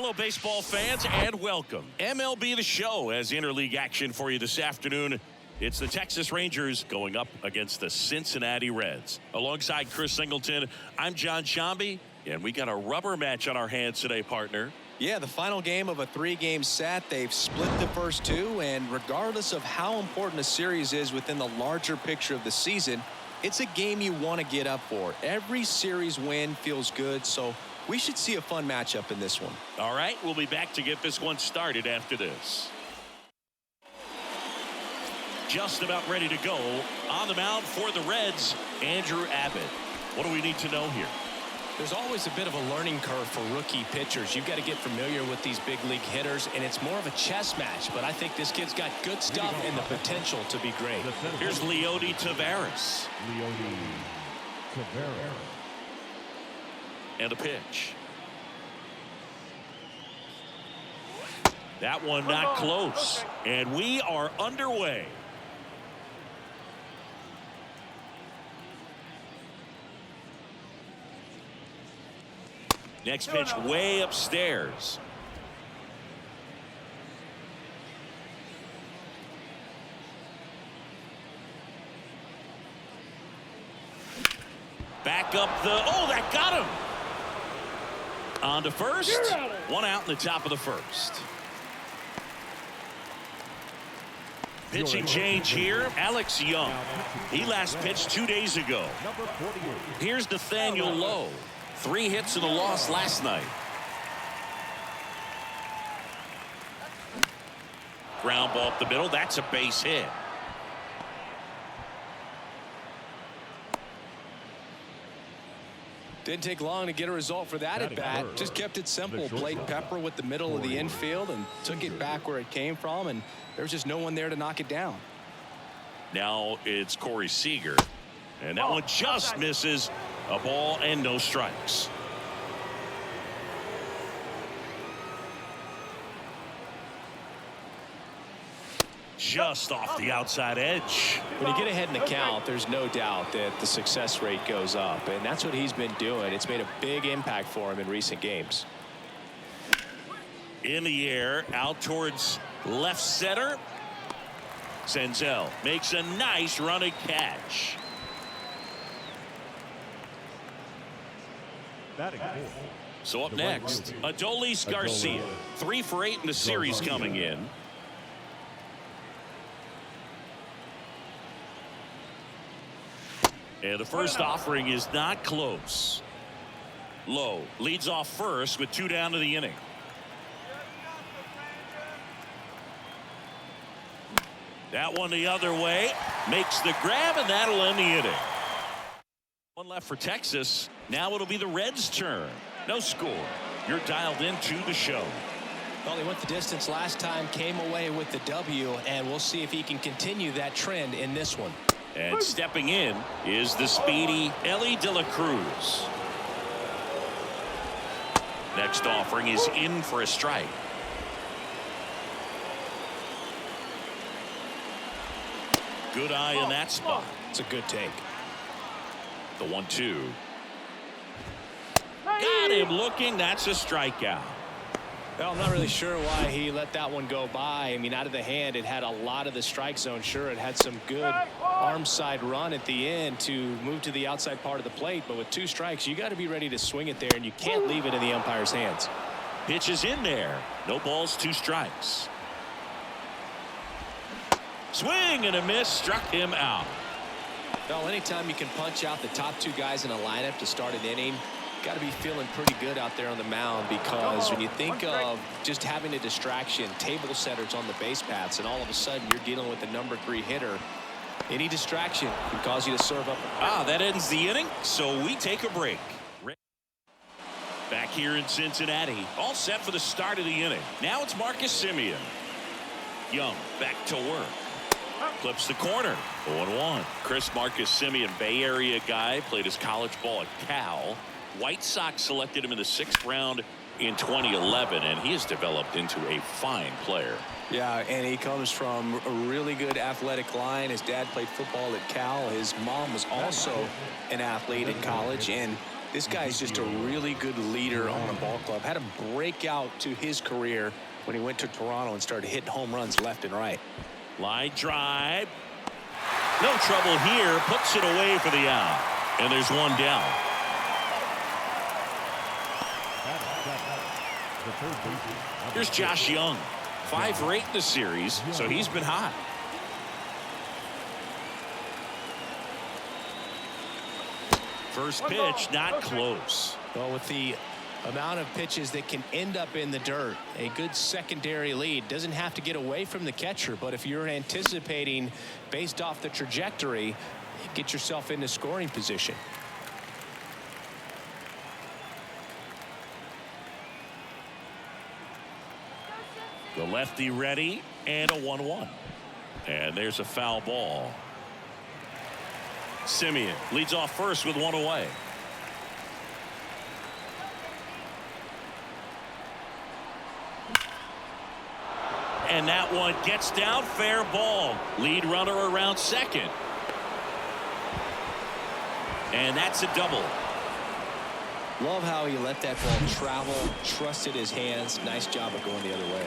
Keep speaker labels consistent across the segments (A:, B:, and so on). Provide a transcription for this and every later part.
A: Hello, baseball fans, and welcome. MLB The Show has interleague action for you this afternoon. It's the Texas Rangers going up against the Cincinnati Reds. Alongside Chris Singleton, I'm John Shambi, and we got a rubber match on our hands today, partner.
B: Yeah, the final game of a three-game set. They've split the first two, and regardless of how important a series is within the larger picture of the season, it's a game you want to get up for. Every series win feels good, so we should see a fun matchup in this one.
A: All right, we'll be back to get this one started after this. Just about ready to go. On the mound for the Reds, Andrew Abbott. What do we need to know here?
C: There's always a bit of a learning curve for rookie pitchers. You've got to get familiar with these big league hitters, and it's more of a chess match. But I think this kid's got good stuff and the potential to be great.
A: Here's Leody Taveras.
D: Leody Taveras.
A: And a pitch. That one not close. And we are underway. Next pitch way upstairs. Back up the, oh, that got him. On to first. One out in the top of the first. Pitching change here. Alex Young. He last pitched 2 days ago. Here's Nathaniel Lowe. 3 hits and a loss last night. Ground ball up the middle. That's a base hit.
B: Didn't take long to get a result for that at bat. Just kept it simple. Played pepper with the middle of the infield and took it back where it came from, and there was just no one there to knock it down.
A: Now it's Corey Seager, and that one just misses. A ball and no strikes. Just off the outside edge.
C: When you get ahead in the count, there's no doubt that the success rate goes up, and that's what he's been doing. It's made a big impact for him in recent games.
A: In the air, out towards left center. Senzel makes a nice running catch. So up next, Adolis Garcia. 3 for 8 in the series coming in. And the first offering is not close. Lowe leads off first with 2 down to the inning. That one the other way. Makes the grab, and that'll end the inning. One left for Texas. Now it'll be the Reds' turn. No score. You're dialed into the show.
C: Well, he went the distance last time, came away with the W, and we'll see if he can continue that trend in this one.
A: And stepping in is the speedy Ellie De La Cruz. Next offering is in for a strike. Good eye in that spot.
C: It's a good take.
A: The 1-2. Got him looking. That's a strikeout.
C: Well, I'm not really sure why he let that one go by. I mean, out of the hand, it had a lot of the strike zone. Sure, it had some good arm side run at the end to move to the outside part of the plate. But with 2 strikes, you got to be ready to swing it there, and you can't leave it in the umpire's hands.
A: Pitch is in there. No balls, 2 strikes. Swing and a miss. Struck him out.
B: Well, anytime you can punch out the top 2 guys in a lineup to start an inning, got to be feeling pretty good out there on the mound, because when you think of just having a distraction, table setters on the base paths, and all of a sudden you're dealing with the number 3 hitter, any distraction can cause you to serve up.
A: That ends the inning, so we take a break. Back here in Cincinnati, all set for the start of the inning. Now it's Marcus Semien. Young back to work. Clips the corner. 0-1. Marcus Semien, Bay Area guy, played his college ball at Cal. White Sox selected him in the 6th round in 2011, and he has developed into a fine player.
B: Yeah, and he comes from a really good athletic line. His dad played football at Cal. His mom was also an athlete in college, and This guy is just a really good leader on a ball club. Had him break out to his career when he went to Toronto and started hitting home runs left and right.
A: Line drive. No trouble here. Puts it away for the out. And there's one down. Here's Josh Young. 5 for 8 in the series, so he's been hot. First pitch, not close.
B: Well, with the amount of pitches that can end up in the dirt, a good secondary lead doesn't have to get away from the catcher, but if you're anticipating based off the trajectory, get yourself into scoring position.
A: The lefty ready, and a 1-1. And there's a foul ball. Semien leads off first with 1 away. And that one gets down, fair ball. Lead runner around second. And that's a double.
B: Love how he let that ball travel, trusted his hands. Nice job of going the other way.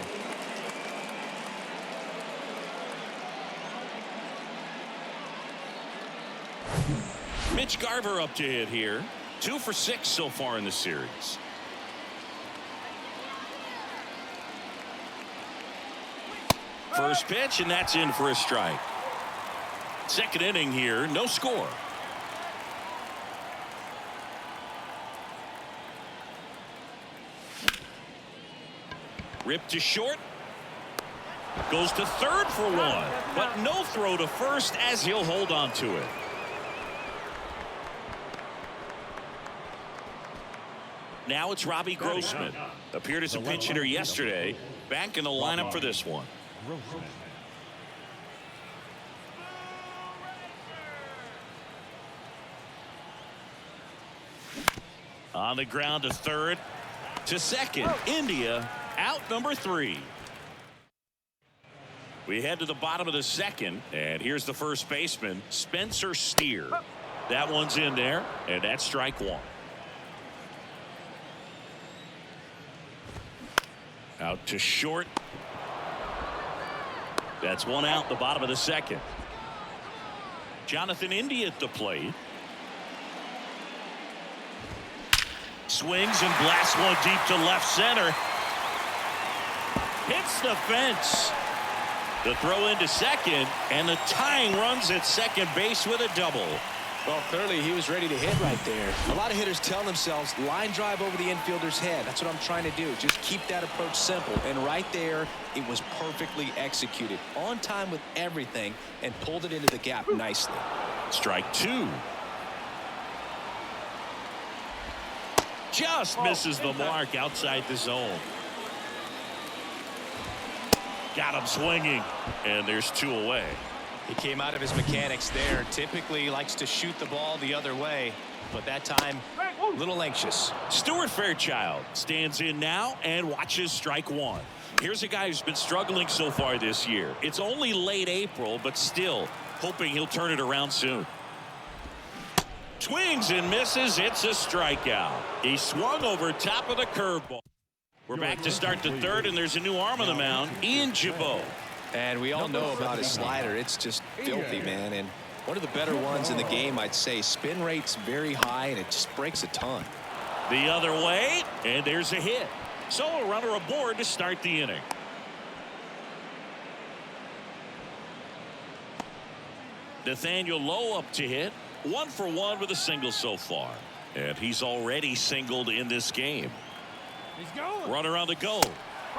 A: Mitch Garver up to hit here. 2 for 6 so far in the series. First pitch, and that's in for a strike. Second inning here, no score. Ripped to short. Goes to third for 1, but no throw to first as he'll hold on to it. Now it's Robbie Grossman. Appeared as a pinch hitter yesterday. Back in the lineup for this one. On the ground to third. To second. India out number 3. We head to the bottom of the second. And here's the first baseman, Spencer Steer. That one's in there. And that's strike 1. Out to short. That's 1 out, the bottom of the second. Jonathan India at the plate. Swings and blasts one deep to left center. Hits the fence. The throw into second, and the tying runs at second base with a double.
B: Well, clearly he was ready to hit right there. A lot of hitters tell themselves line drive over the infielder's head. That's what I'm trying to do. Just keep that approach simple. And right there, it was perfectly executed. On time with everything and pulled it into the gap nicely.
A: Strike 2. Just misses the mark outside the zone. Got him swinging. And there's 2 away.
B: He came out of his mechanics there. Typically he likes to shoot the ball the other way, but that time a little anxious.
A: Stuart Fairchild stands in now and watches strike 1. Here's a guy who's been struggling so far this year. It's only late April, but still hoping he'll turn it around soon. Swings and misses. It's a strikeout. He swung over top of the curveball. We're back to start the third, and there's a new arm on the mound, Ian Gibaut.
B: And we all know about his slider. It's just filthy, man. And one of the better ones in the game, I'd say. Spin rate's very high, and it just breaks a ton.
A: The other way, and there's a hit. So a runner aboard to start the inning. Nathaniel Lowe up to hit. 1 for 1 with a single so far. And he's already singled in this game. Runner on the go.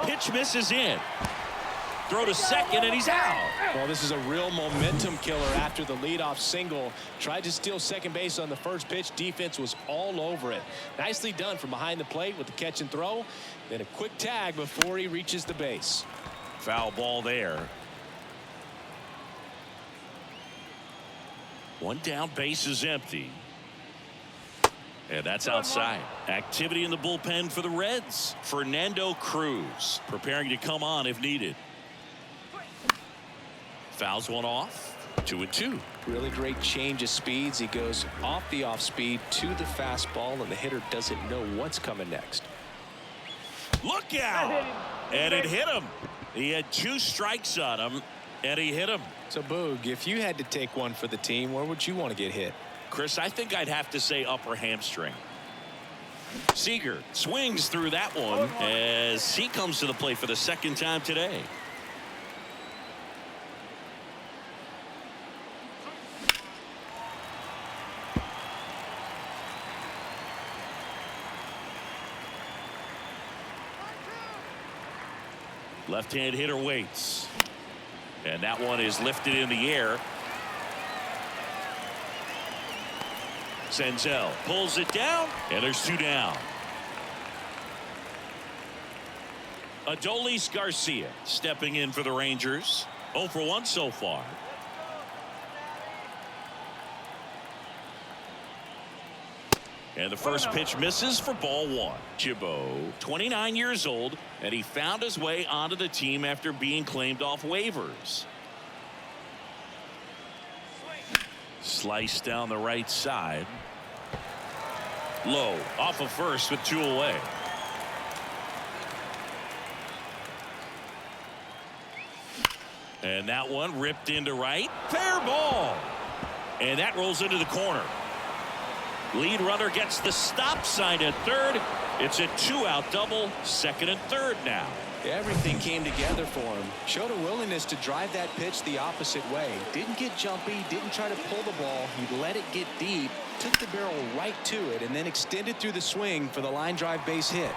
A: Pitch misses in. Throw to second, and he's out.
B: Well, this is a real momentum killer after the leadoff single. Tried to steal second base on the first pitch. Defense was all over it. Nicely done from behind the plate with the catch and throw. Then a quick tag before he reaches the base.
A: Foul ball there. 1 down, base is empty. And that's outside. Activity in the bullpen for the Reds. Fernando Cruz preparing to come on if needed. Fouls one off. 2-2.
B: Really great change of speeds. He goes off the off speed to the fastball, and the hitter doesn't know what's coming next.
A: Look out! And it hit him. He had 2 strikes on him, and he hit him.
B: So, Boog, if you had to take one for the team, where would you want to get hit?
A: Chris, I think I'd have to say upper hamstring. Seager swings through that one as he comes to the plate for the 2nd time today. Left-hand hitter waits. And that one is lifted in the air. Senzel pulls it down, and there's 2 down. Adolis Garcia stepping in for the Rangers. 0 for 1 so far. And the first pitch misses for ball 1. Chabot, 29 years old, and he found his way onto the team after being claimed off waivers. Slice down the right side. Lowe off of first with 2 away. And that one ripped into right. Fair ball. And that rolls into the corner. Lead runner gets the stop sign at third. It's a 2-out double, 2nd and 3rd now.
B: Everything came together for him. Showed a willingness to drive that pitch the opposite way. Didn't get jumpy, didn't try to pull the ball. He let it get deep, took the barrel right to it, and then extended through the swing for the line drive base hit.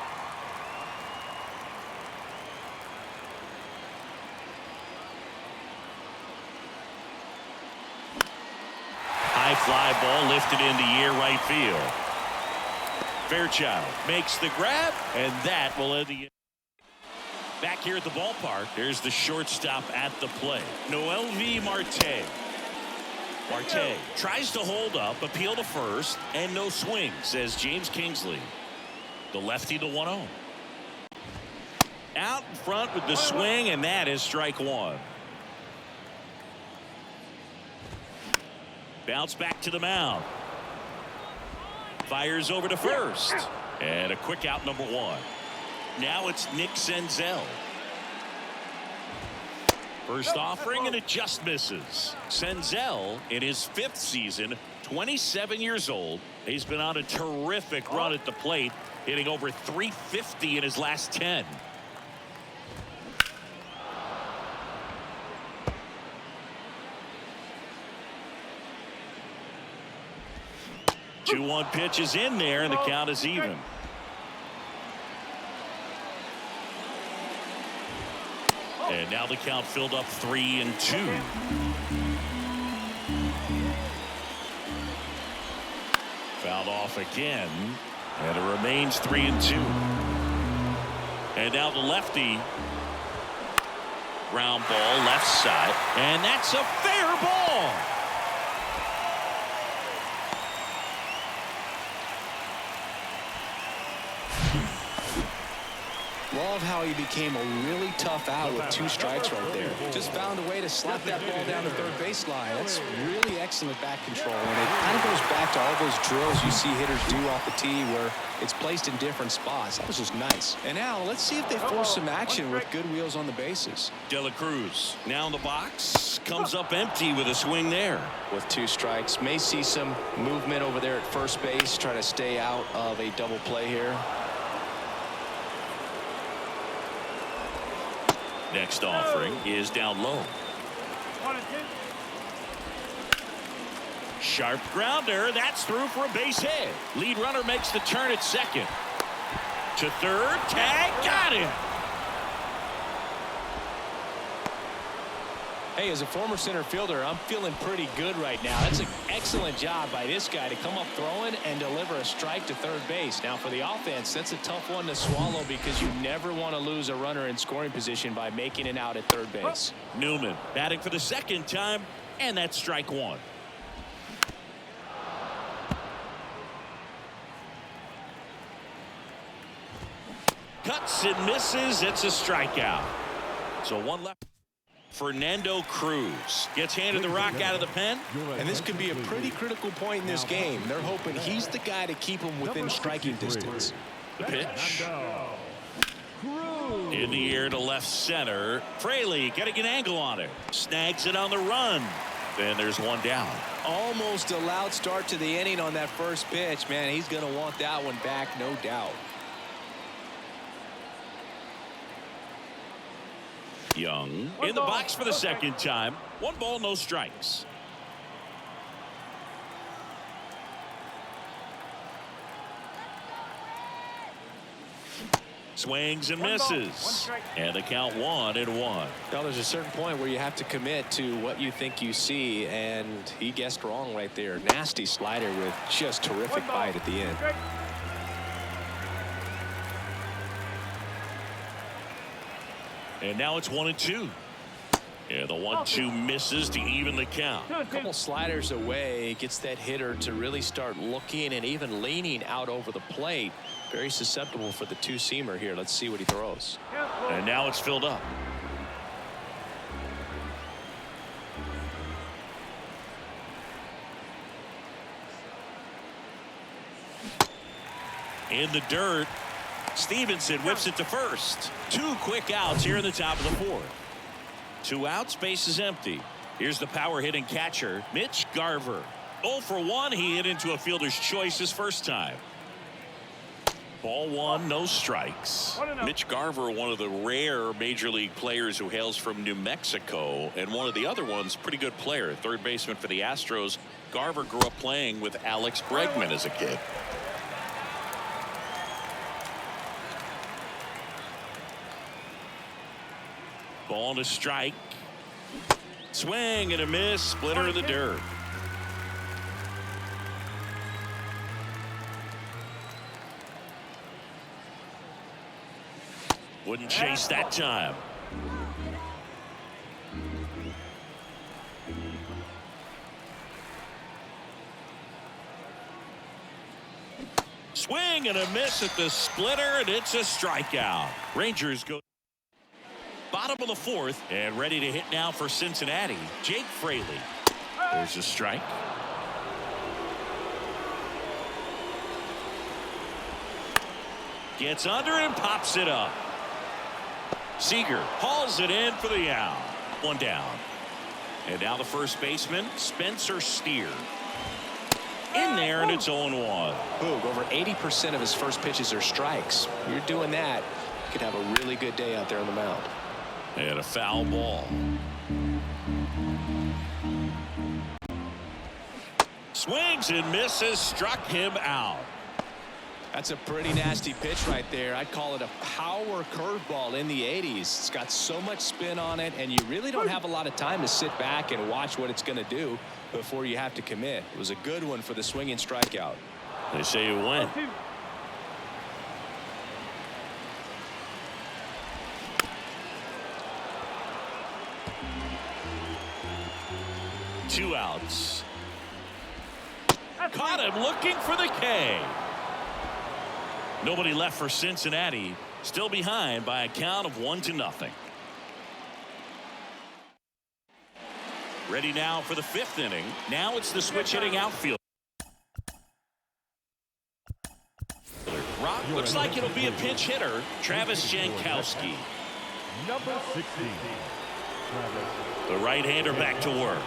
A: High fly ball lifted into the air right field. Fairchild makes the grab, and that will end the. Back here at the ballpark, there's the shortstop at the plate, Noel V. Marte. Marte tries to hold up, appeal to first, and no swing, says James Kingsley. The lefty to 1-0. Out in front with the swing, and that is strike 1. Bounce back to the mound. Fires over to first. And a quick out, number 1. Now it's Nick Senzel. First offering, and it just misses. Senzel, in his 5th season, 27 years old. He's been on a terrific run at the plate, hitting over .350 in his last 10. 2-1 pitch is in there, and the count is even. And now the count filled up 3-2. Fouled off again, and it remains 3-2. And now the lefty. Ground ball left side, and that's a fair ball.
B: Love how he became a really tough out with 2 strikes right there. Just found a way to slap that ball down the third baseline. That's really excellent back control. And it kind of goes back to all those drills you see hitters do off the tee where it's placed in different spots. That was just nice. And now let's see if they force some action with good wheels on the bases.
A: De La Cruz now in the box. Comes up empty with a swing there.
B: With 2 strikes. May see some movement over there at first base. Try to stay out of a double play here.
A: Next offering is down low. Sharp grounder. That's through for a base hit. Lead runner makes the turn at second. To third. Tag. Got him.
C: Hey, as a former center fielder, I'm feeling pretty good right now. That's an excellent job by this guy to come up throwing and deliver a strike to third base. Now, for the offense, that's a tough one to swallow because you never want to lose a runner in scoring position by making it out at third base.
A: Newman batting for the 2nd time, and that's strike 1. Cuts and misses. It's a strikeout. So 1 left. Fernando Cruz gets handed the rock out of the pen.
C: And this could be a pretty critical point in this game. They're hoping he's the guy to keep them within striking distance.
A: The pitch. In the air to left center. Fraley getting an angle on it. Snags it on the run. Then there's one down.
B: Almost a loud start to the inning on that first pitch. Man, he's going to want that one back, no doubt.
A: Young in the box for the second time. 1 ball, no strikes. Swings and misses. And the count 1-1.
B: Now there's a certain point where you have to commit to what you think you see, and he guessed wrong right there. Nasty slider with just terrific bite at the end.
A: And now it's 1-2. Yeah, the 1-2 misses to even the count.
B: A couple sliders away, gets that hitter to really start looking and even leaning out over the plate. Very susceptible for the two-seamer here. Let's see what he throws.
A: And now it's filled up. In the dirt. Stephenson whips it to first. 2 quick outs here in the top of the 4th. 2 outs, base is empty. Here's the power hitting catcher, Mitch Garver. 0 for 1. He hit into a fielder's choice his first time. Ball 1, no strikes. Mitch Garver, one of the rare major league players who hails from New Mexico, and one of the other ones, pretty good player, third baseman for the Astros. Garver grew up playing with Alex Bregman as a kid. Ball to strike. Swing and a miss. Splitter in the dirt. Wouldn't chase that time. Swing and a miss at the splitter, and it's a strikeout. Rangers go bottom of the 4th, and ready to hit now for Cincinnati, Jake Fraley. There's a strike. Gets under it and pops it up. Seager hauls it in for the out. 1 down. And now the first baseman, Spencer Steer. In there, and it's 0-1.
B: Boog, over 80% of his first pitches are strikes. You're doing that, you could have a really good day out there on the mound.
A: And a foul ball. Swings and misses, struck him out.
B: That's a pretty nasty pitch right there. I'd call it a power curveball in the 80s. It's got so much spin on it, and you really don't have a lot of time to sit back and watch what it's going to do before you have to commit. It was a good one for the swinging strikeout.
A: They say it went. Two outs. Caught him looking for the K. Nobody left for Cincinnati. Still behind by a count of 1-0. Ready now for the 5th inning. Now it's the switch hitting outfield. Rock looks like it'll be a pinch hitter. Travis Jankowski.
D: Number 16.
A: The right-hander back to work.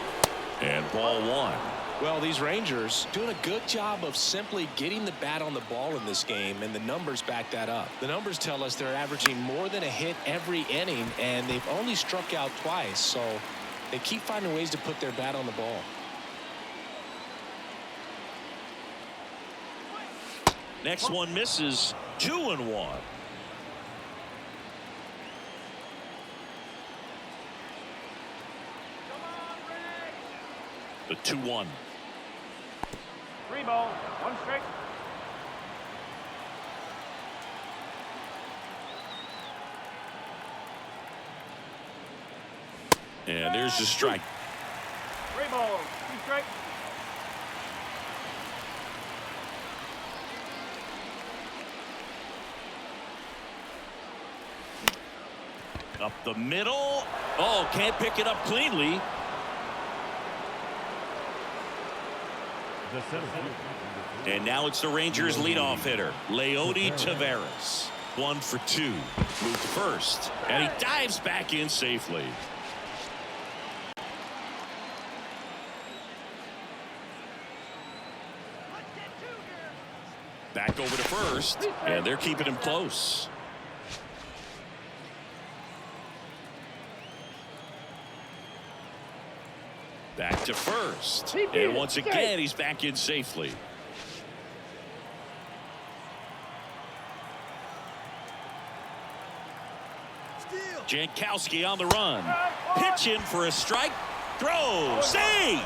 A: And ball 1.
B: Well, these Rangers doing a good job of simply getting the bat on the ball in this game, and the numbers back that up. The numbers tell us they're averaging more than a hit every inning, and they've only struck out twice, so they keep finding ways to put their bat on the ball.
A: Next one misses. 2-1. The 2-1.
E: 3 balls, 1 strike.
A: And there's the strike.
E: 3 balls, 2 strikes.
A: Up the middle. Oh, can't pick it up cleanly.
D: The center fielder.
A: And now it's the Rangers leadoff hitter, Leody Taveras. 1 for 2. Moved to first. And he dives back in safely. Back over to first. And they're keeping him close. Back to first. And once again, he's back in safely. Jankowski on the run. Pitch in for a strike. Throw. Save.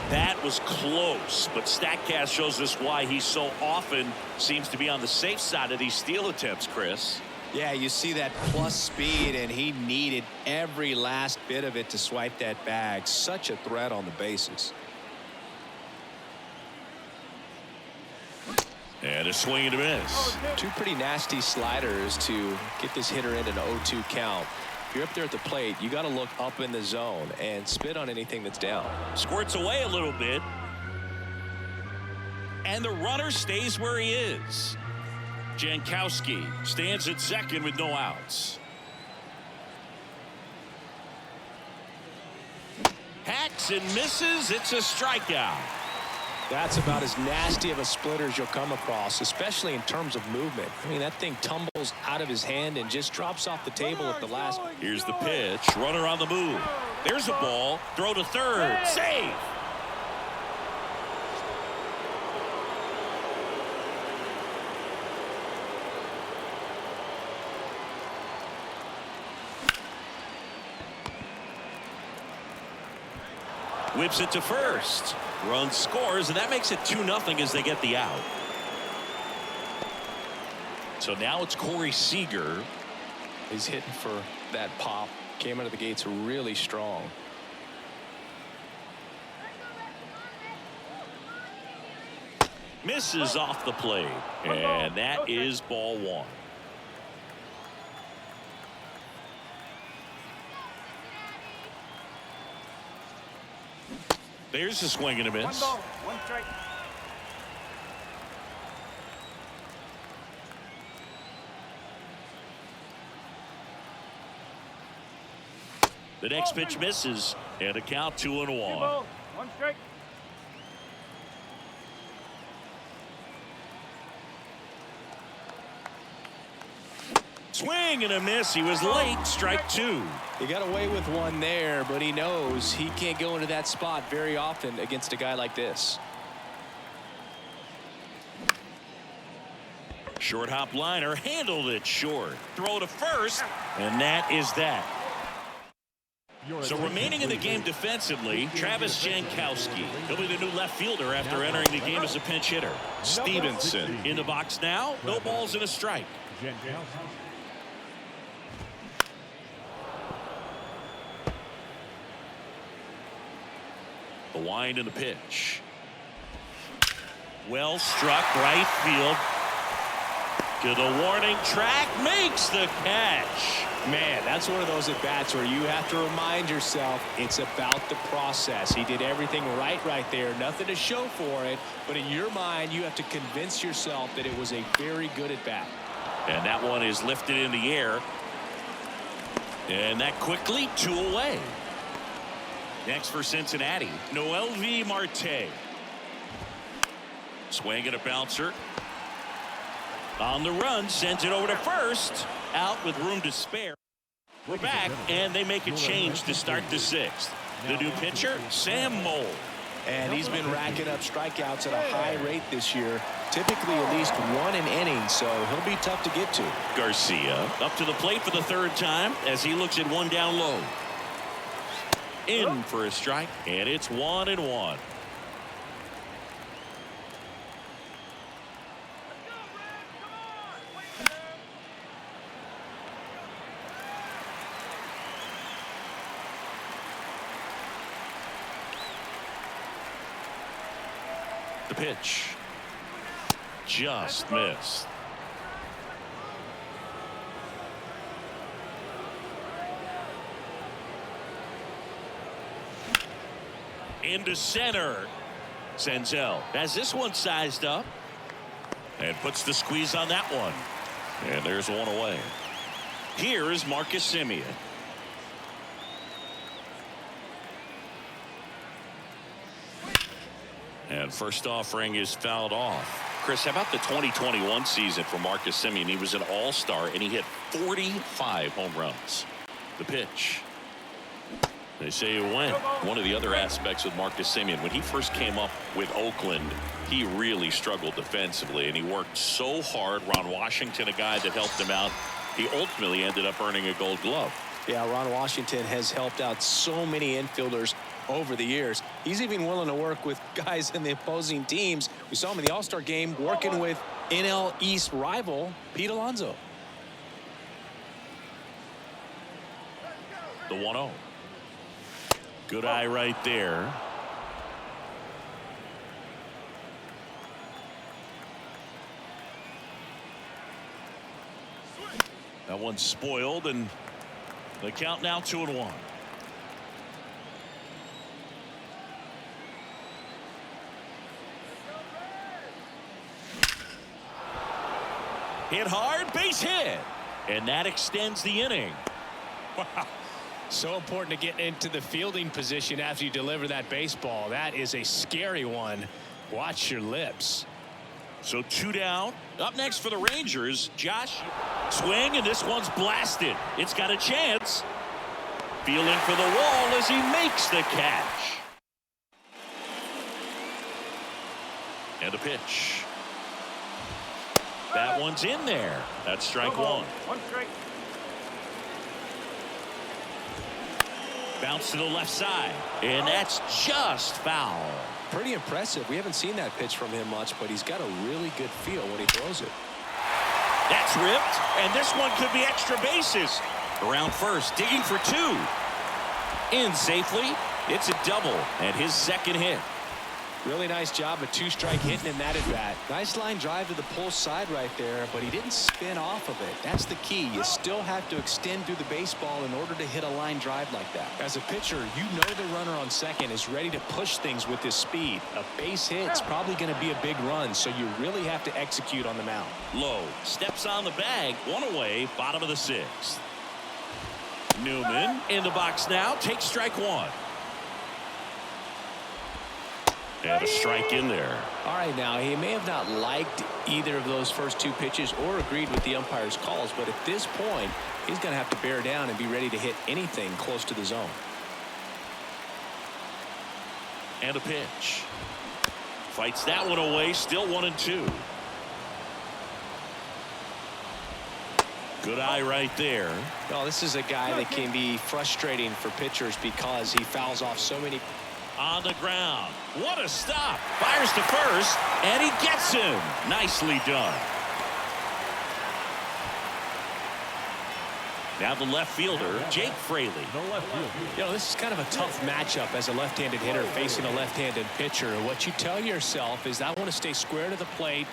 A: That was close, but StatCast shows us why he so often seems to be on the safe side of these steal attempts, Chris.
B: Yeah, you see that plus speed, and he needed every last bit of it to swipe that bag. Such a threat on the bases.
A: And a swing and a miss.
B: Two pretty nasty sliders to get this hitter in an 0-2 count. If you're up there at the plate, you got to look up in the zone and spit on anything that's down.
A: Squirts away a little bit. And the runner stays where he is. Jankowski stands at second with no outs. Hacks and misses. It's a strikeout.
B: That's about as nasty of a splitter as you'll come across, especially in terms of movement. I mean, that thing tumbles out of his hand and just drops off the table at the last.
A: Here's the pitch. Runner on the move. There's a ball. Throw to third. Save. Whips it to first. Run scores, and that makes it 2-0 as they get the out. So now it's Corey Seager.
B: He's hitting for that pop. Came out of the gates really strong.
A: Misses off the plate, and that is ball 1. There's a swing and a miss.
E: 1 ball, 1 strike.
A: The next pitch misses, and a count 2-1.
E: 2 balls, 1 strike.
A: Swing and a miss. He was late. Strike 2.
B: He got away with one there, but he knows he can't go into that spot very often against a guy like this.
A: Short hop liner, handled it short. Throw to first, and that is that. So remaining in the game defensively, Travis Jankowski. He'll be the new left fielder after entering the game as a pinch hitter. Stephenson in the box now. No balls and a strike. The wind and the pitch. Well struck, right field. To the warning track, makes the catch.
B: Man, that's one of those at-bats where you have to remind yourself it's about the process. He did everything right there. Nothing to show for it, but in your mind, you have to convince yourself that it was a very good at-bat.
A: And that one is lifted in the air. And that quickly 2 away. Next for Cincinnati, Noelvi Marte. Swing and a bouncer. On the run, sends it over to first. Out with room to spare. We're back, and they make a change to start the 6th. The new pitcher, Sam Moll.
B: And he's been racking up strikeouts at a high rate this year. Typically at least 1 an inning, so he'll be tough to get to.
A: Garcia up to the plate for the 3rd time as he looks at 1 down low. In for a strike, and it's 1-1. The pitch just missed. into center. Senzel has this one sized up and puts the squeeze on that one. And there's one away. Here is Marcus Semien. And first offering is fouled off. Chris, how about the 2021 season for Marcus Semien? He was an all-star and he hit 45 home runs. The pitch. They say it went. One of the other aspects with Marcus Semien, when he first came up with Oakland, he really struggled defensively and he worked so hard. Ron Washington, a guy that helped him out, he ultimately ended up earning a Gold Glove.
B: Yeah, Ron Washington has helped out so many infielders over the years. He's even willing to work with guys in the opposing teams. We saw him in the All-Star game working with NL East rival Pete Alonso.
A: The 1-0. Good eye right there. That one's spoiled, and the count now 2-1. Hit hard, base hit, and that extends the inning.
C: Wow. So important to get into the fielding position after you deliver that baseball. That is a scary one. Watch your lips.
A: So 2 down. Up next for the Rangers, Josh. Swing, and this one's blasted. It's got a chance. Feeling for the wall as he makes the catch. And a pitch. That one's in there. That's strike one.
E: One strike.
A: Bounce to the left side, and that's just foul.
B: Pretty impressive. We haven't seen that pitch from him much, but he's got a really good feel when he throws it.
A: That's ripped, and this one could be extra bases. Around first, digging for 2. In safely. It's a double, and his second hit.
B: Really nice job of 2-strike hitting in that at bat. Nice line drive to the pull side right there, but he didn't spin off of it. That's the key. You still have to extend through the baseball in order to hit a line drive like that. As a pitcher, you know the runner on second is ready to push things with his speed. A base hit's probably going to be a big run, so you really have to execute on the mound.
A: Lowe steps on the bag, 1 away, bottom of the 6th. Newman in the box now, takes strike 1. And a strike in there.
B: All right, now he may have not liked either of those first 2 pitches or agreed with the umpire's calls, but at this point, he's going to have to bear down and be ready to hit anything close to the zone.
A: And a pitch. Fights that one away, still 1-2. Good eye right there.
B: Well, this is a guy that can be frustrating for pitchers because he fouls off so many.
A: On the ground. What a stop. Fires to first, and he gets him. Nicely done. Now the left fielder, Jake Fraley.
D: No left field.
C: You know, this is kind of a tough matchup as a left-handed hitter facing a left-handed pitcher. What you tell yourself is, I want to stay square to the plate,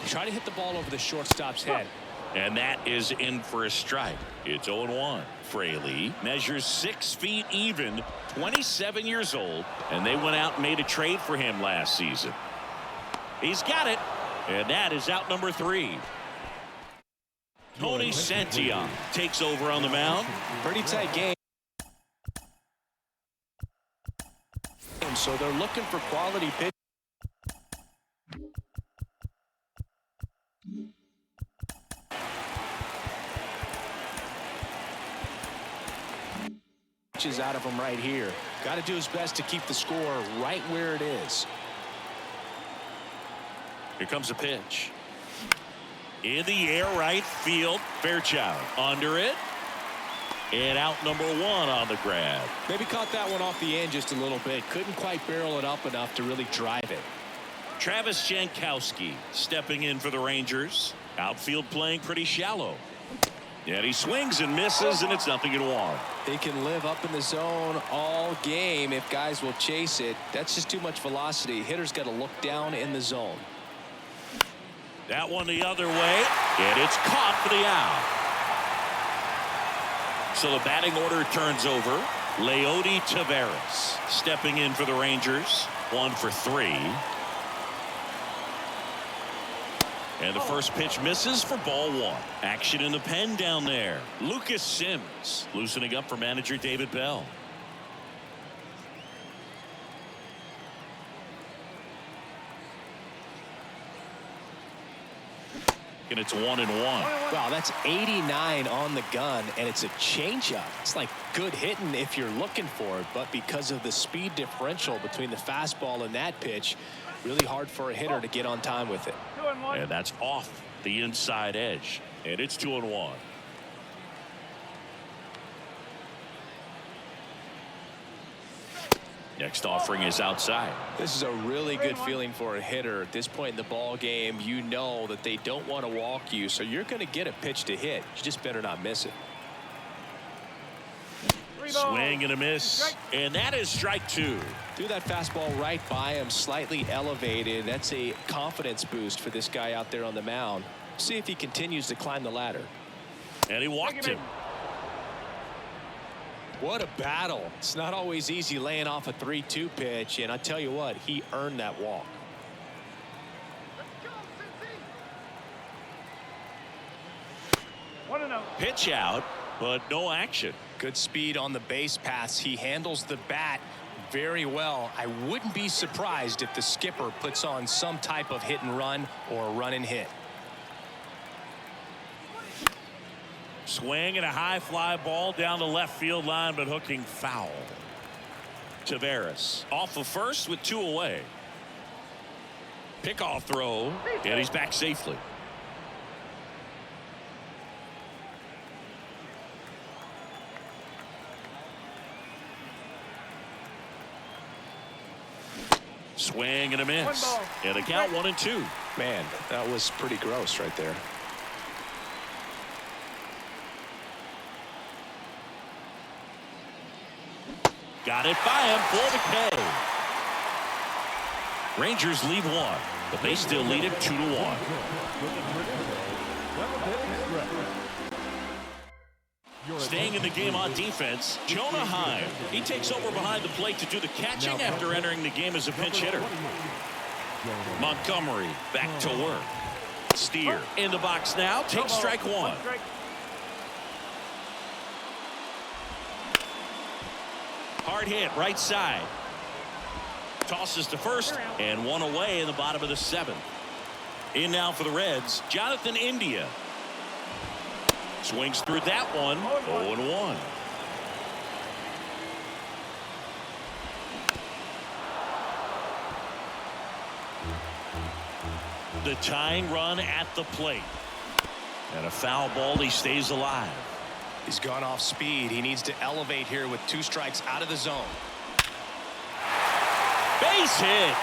C: try to hit the ball over the shortstop's head.
A: And that is in for a strike. It's 0-1. Fraley measures 6 feet even, 27 years old, and they went out and made a trade for him last season. He's got it, and that is out number 3. Tony Santillan takes over on the mound.
B: Pretty tight game. So they're looking for quality pitch. Out of him right here. Got to do his best to keep the score right where it is.
A: Here comes a pitch. In the air, right field. Fairchild under it. And out number 1 on the grab.
B: Maybe caught that one off the end just a little bit. Couldn't quite barrel it up enough to really drive it.
A: Travis Jankowski stepping in for the Rangers. Outfield playing pretty shallow. And he swings and misses, and it's 0-1.
B: He can live up in the zone all game if guys will chase it. That's just too much velocity. Hitter's got to look down in the zone.
A: That one the other way, and it's caught for the out. So the batting order turns over. Leody Taveras stepping in for the Rangers. 1 for 3. And the first pitch misses for ball 1. Action in the pen down there. Lucas Sims loosening up for manager David Bell. And it's 1-1.
B: Wow, that's 89 on the gun, and it's a changeup. It's like good hitting if you're looking for it, but because of the speed differential between the fastball and that pitch, really hard for a hitter to get on time with it.
E: 2-1.
A: And that's off the inside edge. And it's 2-1. Next offering is outside.
B: This is a really good feeling for a hitter at this point in the ball game. You know that they don't want to walk you, so you're going to get a pitch to hit. You just better not miss it.
A: Swing and a miss, and that is strike 2.
B: Threw that fastball right by him, slightly elevated. That's a confidence boost for this guy out there on the mound. See if he continues to climb the ladder.
A: And he walked him.
B: What a battle. It's not always easy laying off a 3-2 pitch, and I tell you what, he earned that walk.
A: Pitch out, but no action.
B: Good speed on the base paths. He handles the bat very well. I wouldn't be surprised if the skipper puts on some type of hit and run or a run and hit.
A: Swing and a high fly ball down the left field line, but hooking foul. Taveras off of first with 2 away. Pickoff throw, and he's back safely. Swing and a miss. And a count 1-2.
B: Man, that was pretty gross right there.
A: Got it by him for the K. Rangers lead 1, but they still lead it 2-1. Staying in the game on defense, Jonah Heim. He takes over behind the plate to do the catching after entering the game as a pinch hitter. Montgomery back to work. Steer in the box now. Takes strike 1. Hard hit right side. Tosses to first, and 1 away in the bottom of the 7th. In now for the Reds, Jonathan India. Swings through that one. 0-1. The tying run at the plate. And a foul ball. He stays alive.
B: He's gone off speed. He needs to elevate here with 2 strikes out of the zone.
A: Base hit.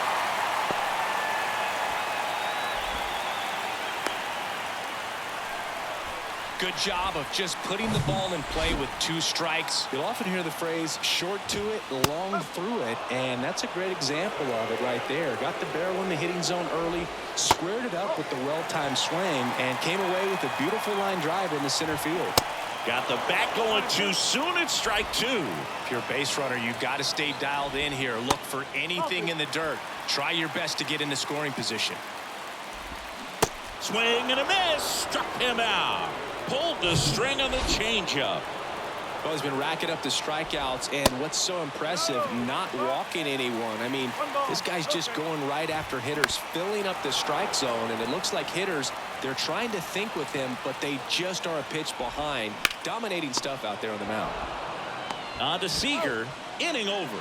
B: Good job of just putting the ball in play with 2 strikes. You'll often hear the phrase short to it, long through it, and that's a great example of it right there. Got the barrel in the hitting zone early, squared it up with the well-timed swing, and came away with a beautiful line drive in the center field.
A: Got the bat going too soon. It's strike 2.
B: If you're a base runner, you've got to stay dialed in here. Look for anything in the dirt. Try your best to get into scoring position.
A: Swing and a miss. Struck him out. Pulled the string on the changeup.
B: Well, he's been racking up the strikeouts, and what's so impressive, not walking anyone. I mean, this guy's just going right after hitters, filling up the strike zone, and it looks like hitters, they're trying to think with him, but they just are a pitch behind. Dominating stuff out there on the mound.
A: On to Seager, inning over.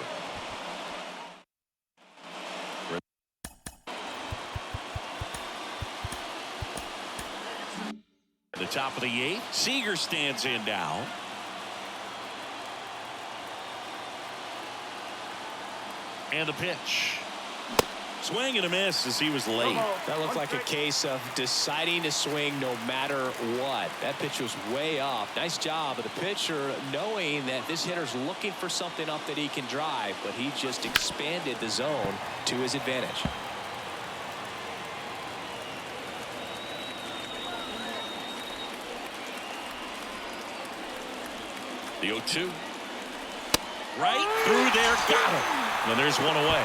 A: At the top of the 8th, Seager stands in now. And the pitch. Swing and a miss as he was late.
B: That looked like a case of deciding to swing no matter what. That pitch was way off. Nice job of the pitcher knowing that this hitter's looking for something up that he can drive, but he just expanded the zone to his advantage.
A: The 0-2. Right through there, got him. And there's one away.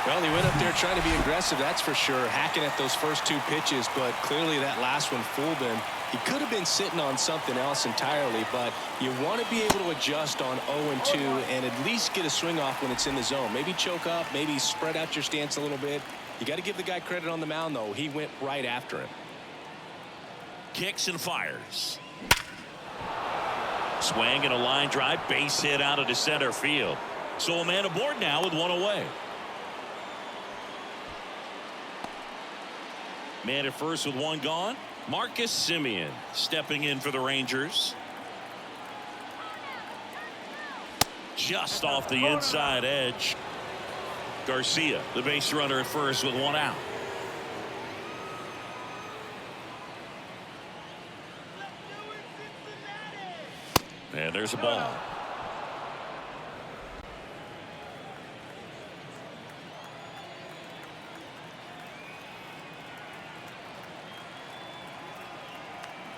B: Well, he went up there trying to be aggressive, that's for sure, hacking at those first two pitches, but clearly that last one fooled him. He could have been sitting on something else entirely, but you want to be able to adjust on 0-2 and at least get a swing off when it's in the zone. Maybe choke up, maybe spread out your stance a little bit. You got to give the guy credit on the mound, though. He went right after him.
A: Kicks and fires. Swing and a line drive, base hit out of the center field. So a man aboard now with one away. Man at first with one gone. Marcus Semien stepping in for the Rangers. Just off the inside edge. Garcia, the base runner at first with one out. And there's a ball.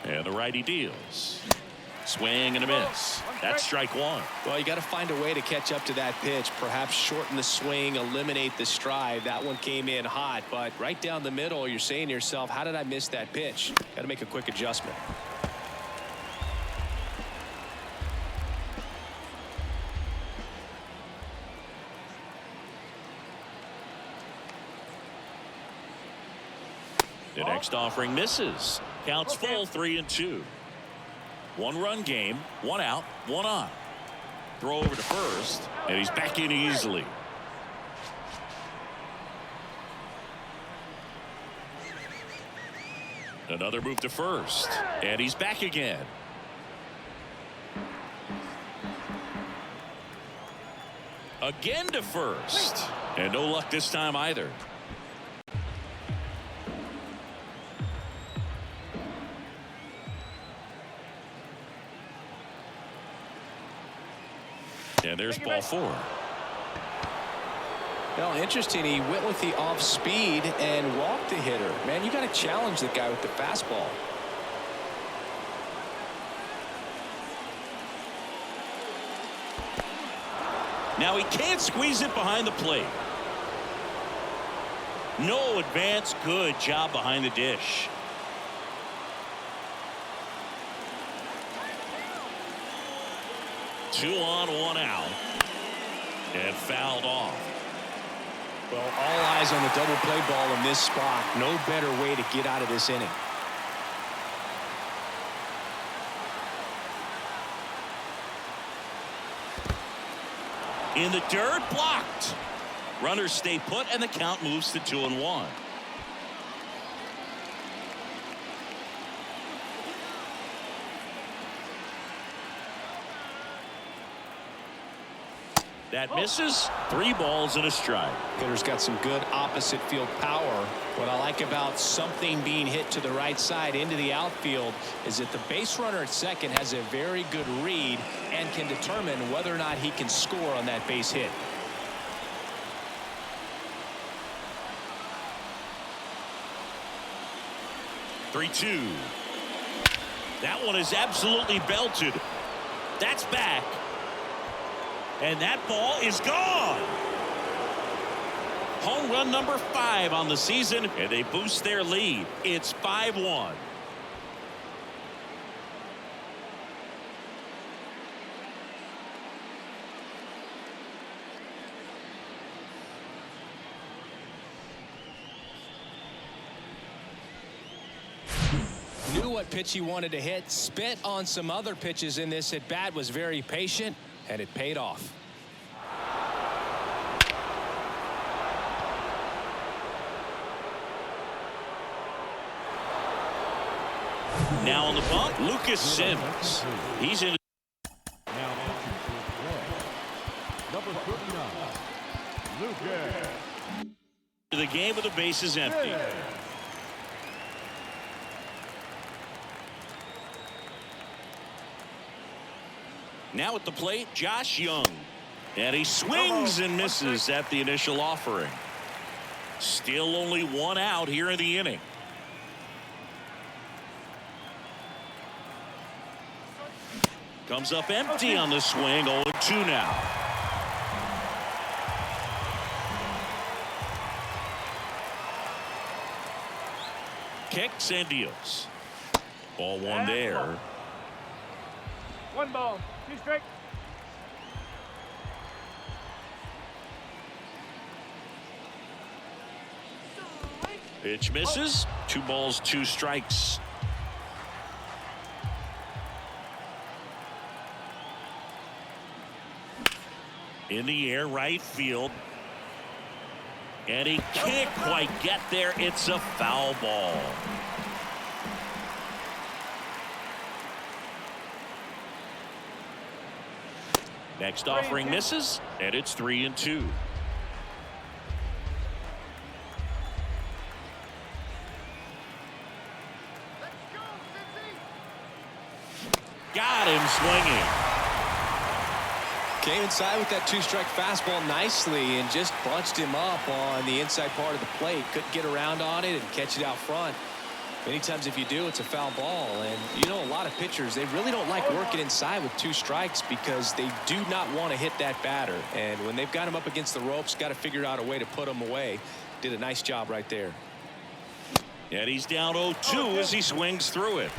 A: And the righty deals. Swing and a miss. That's strike one.
B: Well, you got to find a way to catch up to that pitch. Perhaps shorten the swing, eliminate the stride. That one came in hot, but right down the middle, you're saying to yourself, how did I miss that pitch? Got to make a quick adjustment.
A: The next offering misses. Counts full, 3-2. One-run game, one out, one on. Throw over to first, and he's back in easily. Another move to first, and he's back again. Again to first, and no luck this time either. And there's ball four.
B: Well, interesting. He went with the off speed and walked the hitter. Man, you got to challenge the guy with the fastball.
A: Now he can't squeeze it behind the plate. No advance. Good job behind the dish. Two on, one out, and fouled off.
B: Well, all eyes on the double play ball in this spot. No better way to get out of this inning.
A: In the dirt, blocked. Runners stay put, and the count moves to 2-1. That misses. 3 balls and a strike.
B: Hitter's got some good opposite field power. What I like about something being hit to the right side into the outfield is that the base runner at second has a very good read and can determine whether or not he can score on that base hit.
A: Three-two. That one is absolutely belted. That's back. And that ball is gone. Home run number 5 on the season, and they boost their lead. It's 5-1.
B: Knew what pitch he wanted to hit, spit on some other pitches in this at bat, was very patient, and it paid off.
A: Now on the bump, Lucas Sims. He's in.
D: Now pitching for play. Number 39, Lucas.
A: The game with the bases empty. Now at the plate, Josh Young. And he swings and misses at the initial offering. Still only 1 out here in the inning. Comes up empty on the swing. 0-2 now. kicks and deals. Ball one there.
E: One ball. 2 strikes.
A: Pitch misses. 2 balls, 2 strikes. In the air, right field. And he can't quite get there. It's a foul ball. Next offering misses, and it's 3-2. Got him swinging.
B: Came inside with that 2-strike fastball nicely and just bunched him up on the inside part of the plate. Couldn't get around on it and catch it out front. Many times if you do, it's a foul ball. And you know, a lot of pitchers, they really don't like working inside with 2 strikes because they do not want to hit that batter. And when they've got him up against the ropes, got to figure out a way to put him away. Did a nice job right there.
A: And he's down 0-2 as he swings through it.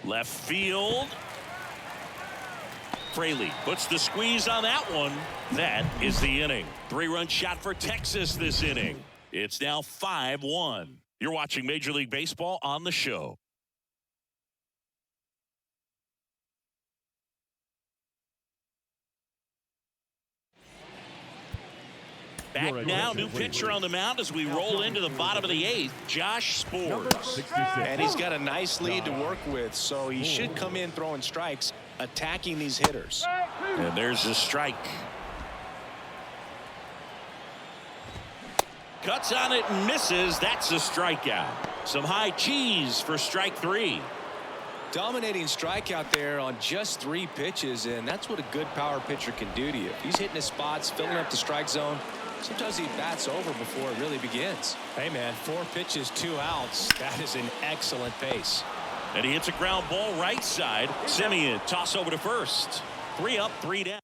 A: Left field. Fraley puts the squeeze on that one. That is the inning. 3-run shot for Texas this inning. It's now 5-1. You're watching Major League Baseball on the show. Back now, new pitcher on the mound as we roll into the bottom of the 8th, Josh Spores.
B: And he's got a nice lead to work with, so he should come in throwing strikes, attacking these hitters.
A: And there's a strike. Cuts on it and misses. That's a strikeout. Some high cheese for strike 3.
B: Dominating strikeout there on just 3 pitches, and that's what a good power pitcher can do to you. If he's hitting his spots, filling up the strike zone, sometimes he bats over before it really begins.
C: Hey, man, 4 pitches, 2 outs. That is an excellent pace.
A: And he hits a ground ball right side. Semien toss over to first. 3 up, 3 down.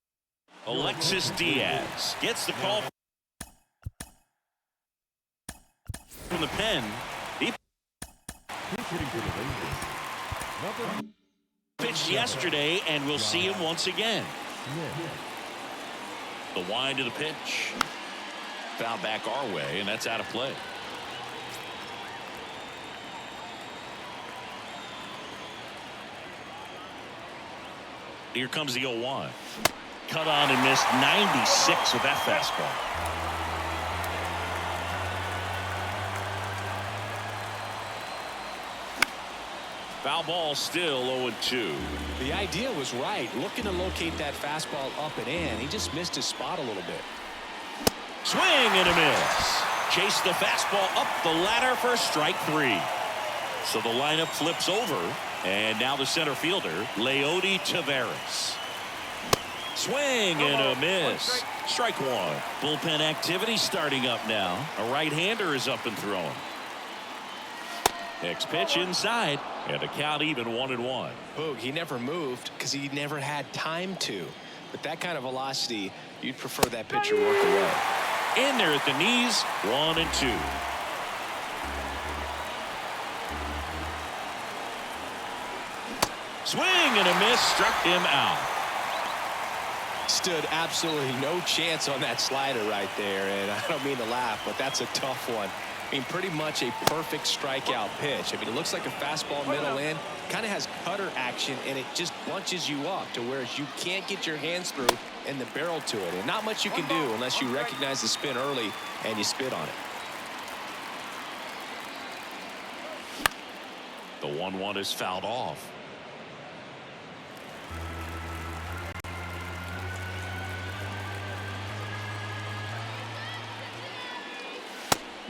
A: Alexis Diaz gets the call from the pen. He pitched yesterday, and we'll see him once again. The wind of the pitch. Foul back our way, and that's out of play. Here comes the 0-1. Cut on and missed 96 with that fastball. Foul ball, still 0-2.
B: The idea was right, looking to locate that fastball up and in. He just missed his spot a little bit.
A: Swing and a miss. Chase the fastball up the ladder for strike 3. So the lineup flips over, and now the center fielder, Leody Taveras. Swing and a miss. Strike 1. Bullpen activity starting up now. A right-hander is up and throwing. Next pitch inside, and the count even 1-1.
B: Boog, he never moved because he never had time to. With that kind of velocity, you'd prefer that pitcher work away.
A: In there at the knees, 1-2. Swing and a miss, struck him out.
B: Stood absolutely no chance on that slider right there, and I don't mean to laugh, but that's a tough one. I mean, pretty much a perfect strikeout pitch. I mean, it looks like a fastball middle in, kind of has cutter action, and it just bunches you up to where you can't get your hands through and the barrel to it. And not much you can do unless you recognize the spin early and you spit on it.
A: The 1-1 is fouled off.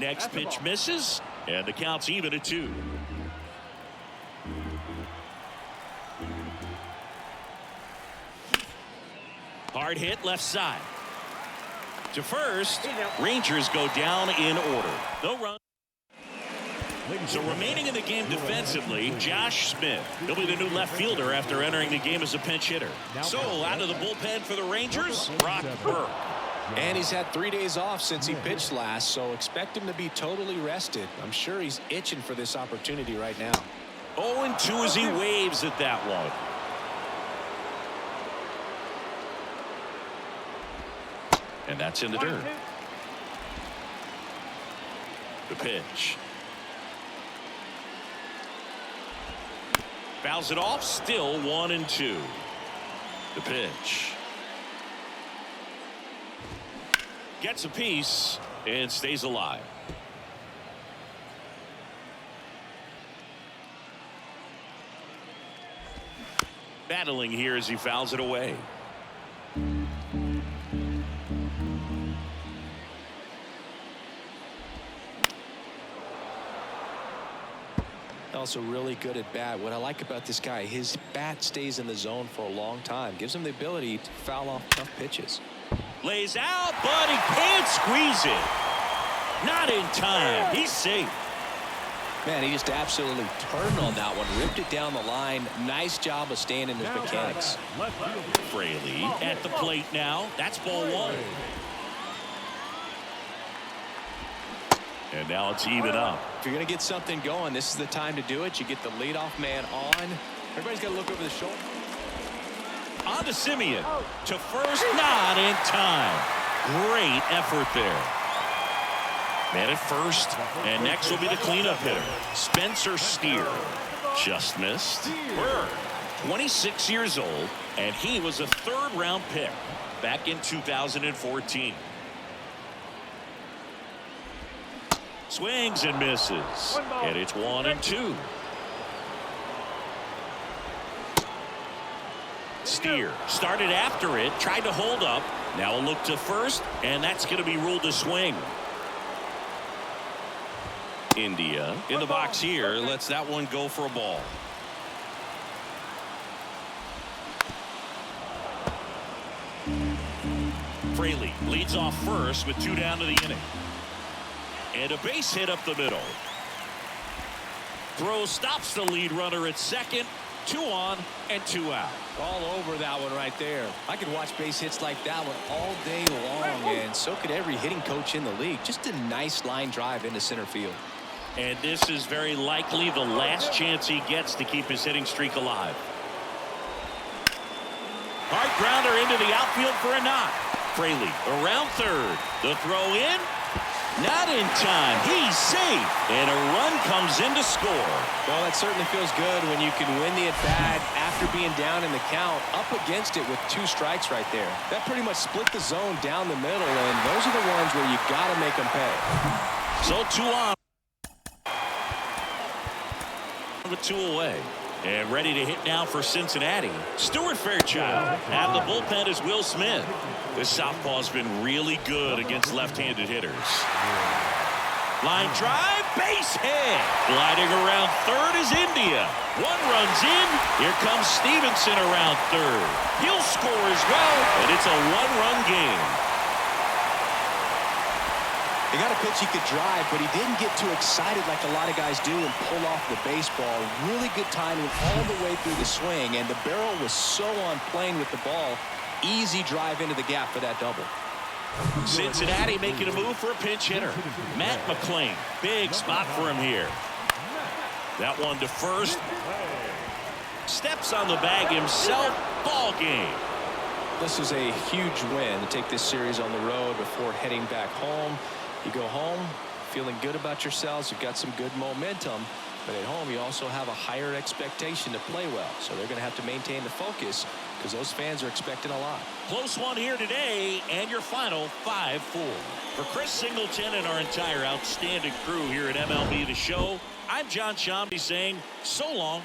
A: Next pitch misses, and the count's even at 2. Hard hit left side. To first, Rangers go down in order. No run. So remaining in the game defensively, Josh Smith. He'll be the new left fielder after entering the game as a pinch hitter. So out of the bullpen for the Rangers, Brock Burke.
B: And he's had 3 days off since he pitched last, so expect him to be totally rested. I'm sure he's itching for this opportunity right now.
A: 0-2 as he waves at that one. And that's in the dirt. The pitch. Fouls it off, still 1-2. The pitch. Gets a piece and stays alive. Battling here as he fouls it away.
B: Also really good at bat. What I like about this guy, his bat stays in the zone for a long time. Gives him the ability to foul off tough pitches.
A: Lays out, but he can't squeeze it. Not in time. He's safe.
B: Man, he just absolutely turned on that one. Ripped it down the line. Nice job of staying in his mechanics.
A: Fraley at the plate now. That's ball one. And now it's even up.
B: If you're going to get something going, this is the time to do it. You get the leadoff man on. Everybody's got to look over the shoulder.
A: On to Simeon. To first, not in time. Great effort there. Man at first, and next will be the cleanup hitter, Spencer Steer. Just missed. Burr, 26 years old, and he was a third-round pick back in 2014. Swings and misses, and it's 1-2. Steer started after it, tried to hold up. Now a look to first, and that's going to be ruled a swing. India in the box here, lets that one go for a ball. Fraley leads off first with 2 down to the inning. And a base hit up the middle. Throw stops the lead runner at second. 2 on and 2 out.
B: All over that one right there. I could watch base hits like that one all day long, and so could every hitting coach in the league. Just a nice line drive into center field.
A: And this is very likely the last chance he gets to keep his hitting streak alive. Hard grounder into the outfield for a knock. Fraley around third. The throw in. Not in time. He's safe. And a run comes in to score.
B: Well, that certainly feels good when you can win the at-bat after being down in the count, up against it with 2 strikes right there. That pretty much split the zone down the middle, and those are the ones where you got to make them pay.
A: So 2 on. With 2 away. And ready to hit now for Cincinnati, Stuart Fairchild. Out of the bullpen is Will Smith. This southpaw's been really good against left-handed hitters. Line drive, base hit. Gliding around third is India. 1 runs in. Here comes Stephenson around third. He'll score as well, and it's a 1-run game.
B: He got a pitch he could drive, but he didn't get too excited like a lot of guys do and pull off the baseball. Really good timing all the way through the swing, and the barrel was so on plane with the ball. Easy drive into the gap for that double.
A: Cincinnati making a move for a pinch hitter. Matt McClain. Big spot for him here. That one to first. Steps on the bag himself. Ball game.
B: This is a huge win to take this series on the road before heading back home. You go home feeling good about yourselves. You've got some good momentum. But at home, you also have a higher expectation to play well. So they're going to have to maintain the focus because those fans are expecting a lot.
A: Close one here today, and your final 5-4. For Chris Singleton and our entire outstanding crew here at MLB The Show, I'm John Shambi saying so long